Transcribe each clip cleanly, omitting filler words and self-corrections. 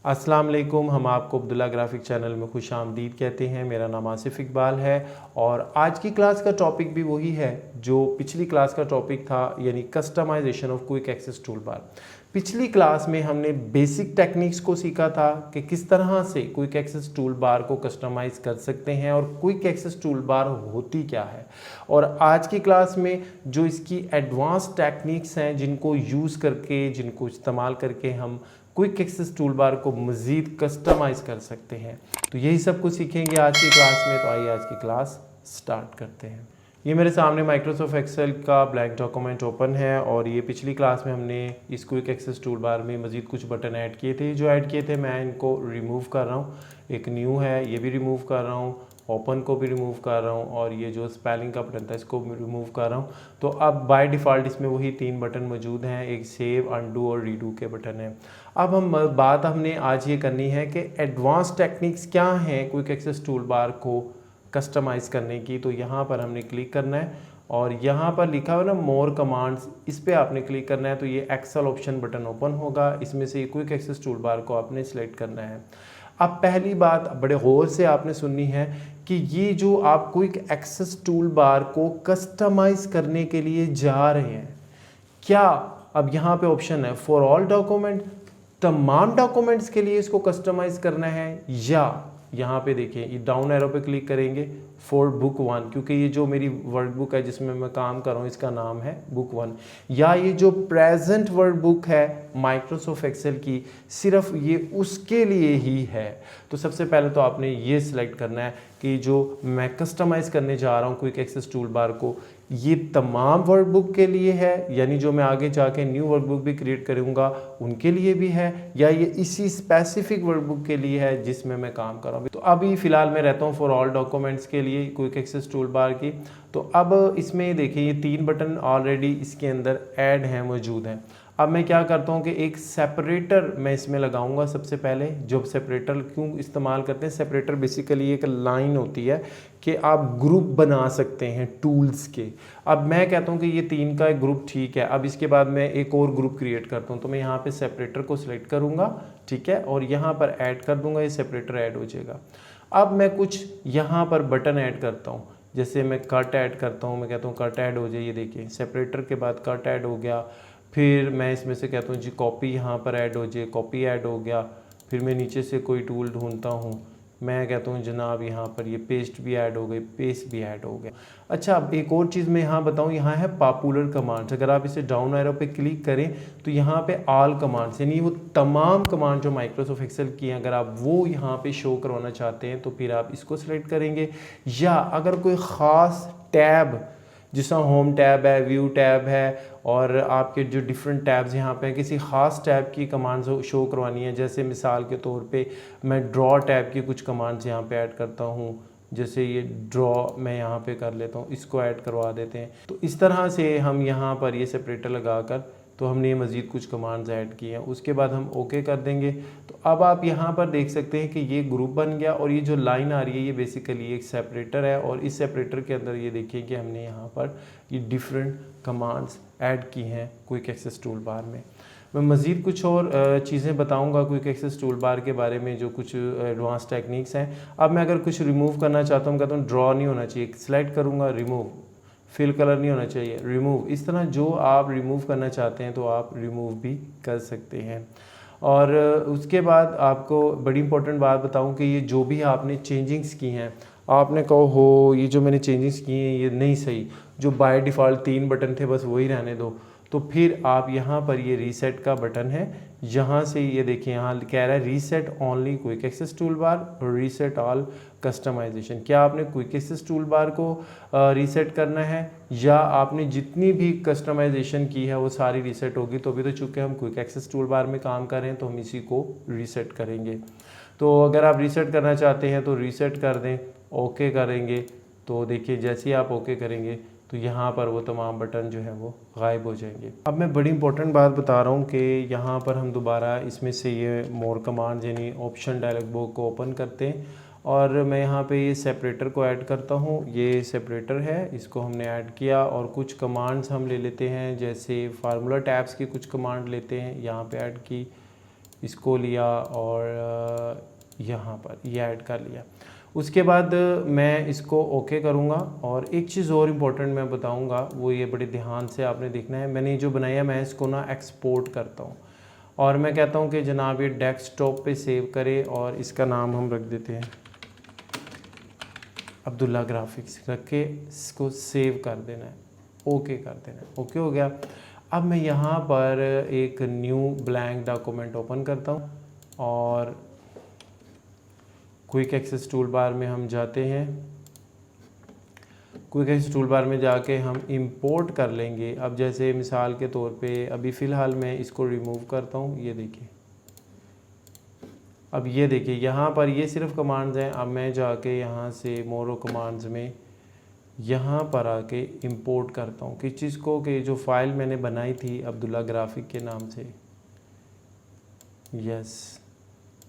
अस्सलाम वालेकुम। हम आपको अब्दुल्ला ग्राफिक चैनल में खुश आमदीद कहते हैं। मेरा नाम आसिफ इकबाल है और आज की क्लास का टॉपिक भी वही है जो पिछली क्लास का टॉपिक था, यानी customization of quick access tool bar. पिछली क्लास में हमने बेसिक टेक्निक्स को सीखा था कि किस तरह से क्विक एक्सेस टूल बार को कस्टमाइज़ कर सकते हैं और क्विक एक्सेस टूल बार होती क्या है। और आज की क्लास में जो इसकी एडवांस टेक्निक्स हैं जिनको यूज़ करके, जिनको इस्तेमाल करके हम क्विक एक्सेस टूल बार को मज़ीद कस्टमाइज़ कर सकते हैं, तो यही सब कुछ सीखेंगे आज की क्लास में। तो आइए आज की क्लास स्टार्ट करते हैं। ये मेरे सामने माइक्रोसॉफ्ट एक्सेल का ब्लैंक डॉक्यूमेंट ओपन है और ये पिछली क्लास में हमने इस क्विक एक्सेस टूल बार में मज़ीद कुछ बटन ऐड किए थे। जो ऐड किए थे मैं इनको रिमूव कर रहा हूँ। एक न्यू है, ये भी रिमूव कर रहा हूँ, ओपन को भी रिमूव कर रहा हूँ और ये जो स्पेलिंग का बटन था इसको भी रिमूव कर रहा हूँ। तो अब बाय डिफ़ॉल्ट इसमें वही 3 बटन मौजूद हैं, एक सेव, अनडू और रीडू के बटन हैं। अब बात हमने आज ये करनी है कि एडवांस टेक्निक्स क्या हैं क्विक एक्सेस टूल बार को कस्टमाइज़ करने की। तो यहाँ पर हमने क्लिक करना है और यहाँ पर लिखा हुआ ना मोर कमांड्स, इस पर आपने क्लिक करना है तो ये एक्सेल ऑप्शन बटन ओपन होगा। इसमें से क्विक एक्सेस टूल बार को आपने सिलेक्ट करना है। अब पहली बात बड़े गौर से आपने सुननी है कि ये जो आप क्विक एक्सेस टूल बार को कस्टमाइज़ करने के लिए जा रहे हैं, क्या अब यहाँ पे ऑप्शन है फॉर ऑल डॉक्यूमेंट, तमाम डॉक्यूमेंट्स के लिए इसको कस्टमाइज़ करना है, या यहाँ पे देखिए ये डाउन एरो पे क्लिक करेंगे फॉर बुक 1, क्योंकि ये जो मेरी वर्कबुक है जिसमें मैं काम कर रहा हूँ इसका नाम है बुक 1, या ये जो प्रेजेंट वर्कबुक है माइक्रोसॉफ्ट एक्सेल की सिर्फ ये उसके लिए ही है। तो सबसे पहले तो आपने ये सिलेक्ट करना है कि जो मैं कस्टमाइज़ करने जा रहा हूँ क्विक एक्सेस टूल बार को, ये तमाम वर्कबुक के लिए है, यानी जो मैं आगे जाके न्यू वर्कबुक भी क्रिएट करूँगा उनके लिए भी है, या ये इसी स्पेसिफिक वर्कबुक के लिए है जिसमें मैं काम कर रहा हूँ। तो अभी फ़िलहाल मैं रहता हूँ फॉर ऑल डॉक्यूमेंट्स के लिए क्विक एक्सेस टूल बार की। तो अब इसमें देखिए ये 3 बटन ऑलरेडी इसके अंदर ऐड हैं, मौजूद हैं। अब मैं क्या करता हूँ कि एक सेपरेटर मैं इसमें लगाऊंगा। सबसे पहले जो सेपरेटर क्यों इस्तेमाल करते हैं, सेपरेटर बेसिकली एक लाइन होती है कि आप ग्रुप बना सकते हैं टूल्स के। अब मैं कहता हूँ कि ये 3 का एक ग्रुप ठीक है, अब इसके बाद मैं एक और ग्रुप क्रिएट करता हूँ। तो मैं यहाँ पे सेपरेटर को सिलेक्ट करूँगा, ठीक है, और यहाँ पर ऐड कर दूँगा, ये सेपरेटर ऐड हो जाएगा। अब मैं कुछ यहाँ पर बटन ऐड करता हूँ, जैसे मैं कट ऐड करता हूँ, मैं कहता हूँ कट ऐड हो जाए। ये देखिए सेपरेटर के बाद कट ऐड हो गया। फिर मैं इसमें से कहता हूँ जी कॉपी यहाँ पर ऐड हो जाए, कॉपी ऐड हो गया। फिर मैं नीचे से कोई टूल ढूंढता हूँ, मैं कहता हूँ जनाब यहाँ पर ये पेस्ट भी ऐड हो गई, पेस्ट भी ऐड हो गया। अच्छा, अब एक और चीज़ मैं यहाँ बताऊँ, यहाँ है पॉपुलर कमांड्स। अगर आप इसे डाउन एरो पे क्लिक करें तो यहाँ पे ऑल कमांड्स, यानी वो तमाम कमांड जो माइक्रोसॉफ्ट एक्सेल की हैं, अगर आप वो यहाँ पे शो करवाना चाहते हैं तो फिर आप इसको सिलेक्ट करेंगे। या अगर कोई ख़ास टैब, जिसका होम टैब है, व्यू टैब है और आपके जो डिफरेंट टैब्स यहाँ पे हैं, किसी ख़ास टैब की कमांड्स शो करवानी है, जैसे मिसाल के तौर पे मैं ड्रॉ टैब की कुछ कमांड्स यहाँ पे ऐड करता हूँ। जैसे ये ड्रॉ मैं यहाँ पे कर लेता हूँ, इसको ऐड करवा देते हैं। तो इस तरह से हम यहाँ पर ये सेपरेटर लगाकर तो हमने ये मज़ीद कुछ कमांड्स ऐड किए हैं। उसके बाद हम ओके कर देंगे। तो अब आप यहाँ पर देख सकते हैं कि ये ग्रुप बन गया और ये जो लाइन आ रही है ये बेसिकली एक सेपरेटर है और इस सेपरेटर के अंदर ये देखिए कि हमने यहाँ पर ये डिफरेंट कमांड्स ऐड की हैं क्विक एक्सेस टूल बार में। मैं मज़ीद कुछ और चीज़ें बताऊंगा क्विक एक्सेस टूल बार के बारे में, जो कुछ एडवांस टेक्निक्स हैं। अब मैं अगर कुछ रिमूव करना चाहता हूँ, कहता हूँ ड्रॉ नहीं होना चाहिए, सेलेक्ट करूँगा रिमूव, फिल कलर नहीं होना चाहिए, रिमूव। इस तरह जो आप रिमूव करना चाहते हैं तो आप रिमूव भी कर सकते हैं। और उसके बाद आपको बड़ी इंपॉर्टेंट बात बताऊं कि ये जो भी आपने चेंजिंग्स की हैं, आपने कहो हो ये जो मैंने चेंजेस किए हैं ये नहीं सही, जो बाय डिफ़ॉल्ट 3 बटन थे बस वही रहने दो, तो फिर आप यहाँ पर ये रीसेट का बटन है, यहाँ से ये देखिए यहाँ कह रहा है reset only quick access tool bar और रीसेट ऑल कस्टमाइजेशन। क्या आपने क्विक एक्सेस टूल बार को रीसेट करना है या आपने जितनी भी कस्टमाइजेशन की है वो सारी रीसेट होगी? तो अभी तो चूँकि हम क्विक एक्सेस टूल बार में काम कर रहे हैं तो हम इसी को रीसेट करेंगे। तो अगर आप रीसेट करना चाहते हैं तो रीसेट कर दें, ओके करेंगे तो देखिए जैसे ही आप ओके करेंगे तो यहाँ पर वो तमाम बटन जो है वो गायब हो जाएंगे। अब मैं बड़ी इंपॉर्टेंट बात बता रहा हूँ कि यहाँ पर हम दोबारा इसमें से ये मोर कमांड यानी ऑप्शन डायलॉग बॉक्स को ओपन करते हैं और मैं यहाँ पे ये सेपरेटर को ऐड करता हूँ। ये सेपरेटर है, इसको हमने ऐड किया और कुछ कमांड्स हम ले लेते हैं, जैसे फार्मूला टैब्स की कुछ कमांड लेते हैं, यहाँ पे ऐड की, इसको लिया और यहाँ पर ये ऐड कर लिया। उसके बाद मैं इसको ओके करूँगा। और एक चीज़ और इम्पोर्टेंट मैं बताऊँगा, वो ये बड़े ध्यान से आपने देखना है। मैंने जो बनाया मैं इसको ना एक्सपोर्ट करता हूँ और मैं कहता हूँ कि जनाब ये डेस्कटॉप पे सेव करे और इसका नाम हम रख देते हैं अब्दुल्ला ग्राफिक्स रख के इसको सेव कर देना है, ओके कर देना है। ओके हो गया। अब मैं यहाँ पर एक न्यू ब्लैंक डॉक्यूमेंट ओपन करता हूँ और क्विक एक्सेस टूल बार में हम जाते हैं। क्विक एक्सेस टूल बार में जाके हम इंपोर्ट कर लेंगे। अब जैसे मिसाल के तौर पे अभी फ़िलहाल मैं इसको रिमूव करता हूँ, ये देखिए। अब ये देखिए यहाँ पर ये सिर्फ कमांड्स हैं। अब मैं जाके यहाँ से मोरो कमांड्स में यहाँ पर आके इंपोर्ट करता हूँ किस चीज़ को, कि जो फ़ाइल मैंने बनाई थी अब्दुल्ला ग्राफिक के नाम से। यस,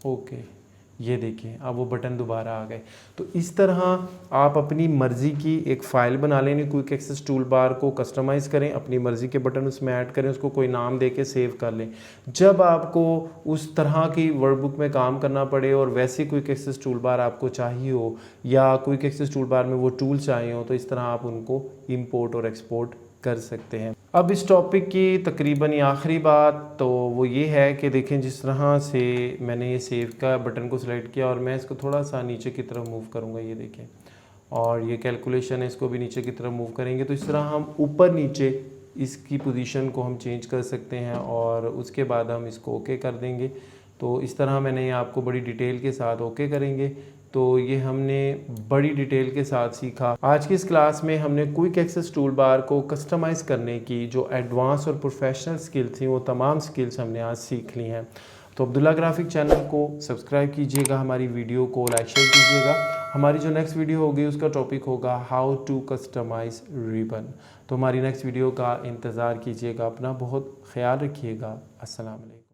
ओके, ये देखिए अब वो बटन दोबारा आ गए। तो इस तरह आप अपनी मर्ज़ी की एक फ़ाइल बना लें, क्विक एक्सेस टूल बार को कस्टमाइज़ करें, अपनी मर्ज़ी के बटन उसमें ऐड करें, उसको कोई नाम दे के सेव कर लें। जब आपको उस तरह की वर्कबुक में काम करना पड़े और वैसे क्विक एक्सेस टूल बार आपको चाहिए हो या क्विक एक्सेस टूल बार में वो टूल चाहिए हो, तो इस तरह आप उनको इंपोर्ट और एक्सपोर्ट कर सकते हैं। अब इस टॉपिक की तकरीबन ये आखिरी बात तो वो ये है कि देखें जिस तरह से मैंने ये सेव का बटन को सिलेक्ट किया और मैं इसको थोड़ा सा नीचे की तरफ मूव करूँगा, ये देखें, और ये कैलकुलेशन है इसको भी नीचे की तरफ मूव करेंगे। तो इस तरह हम ऊपर नीचे इसकी पोजीशन को हम चेंज कर सकते हैं और उसके बाद हम इसको ओके कर देंगे। तो इस तरह मैंने आपको बड़ी डिटेल के साथ ओके करेंगे। तो ये हमने बड़ी डिटेल के साथ सीखा। आज की इस क्लास में हमने क्विक एक्सेस टूल बार को कस्टमाइज़ करने की जो एडवांस और प्रोफेशनल स्किल्स थी वो तमाम स्किल्स हमने आज सीख ली हैं। तो अब्दुल्ला ग्राफिक चैनल को सब्सक्राइब कीजिएगा, हमारी वीडियो को लाइक शेयर कीजिएगा। हमारी जो नेक्स्ट वीडियो होगी उसका टॉपिक होगा हाउ टू कस्टमाइज़ रिबन। तो हमारी नेक्स्ट वीडियो का इंतज़ार कीजिएगा। अपना बहुत ख्याल रखिएगा। अस्सलाम वालेकुम।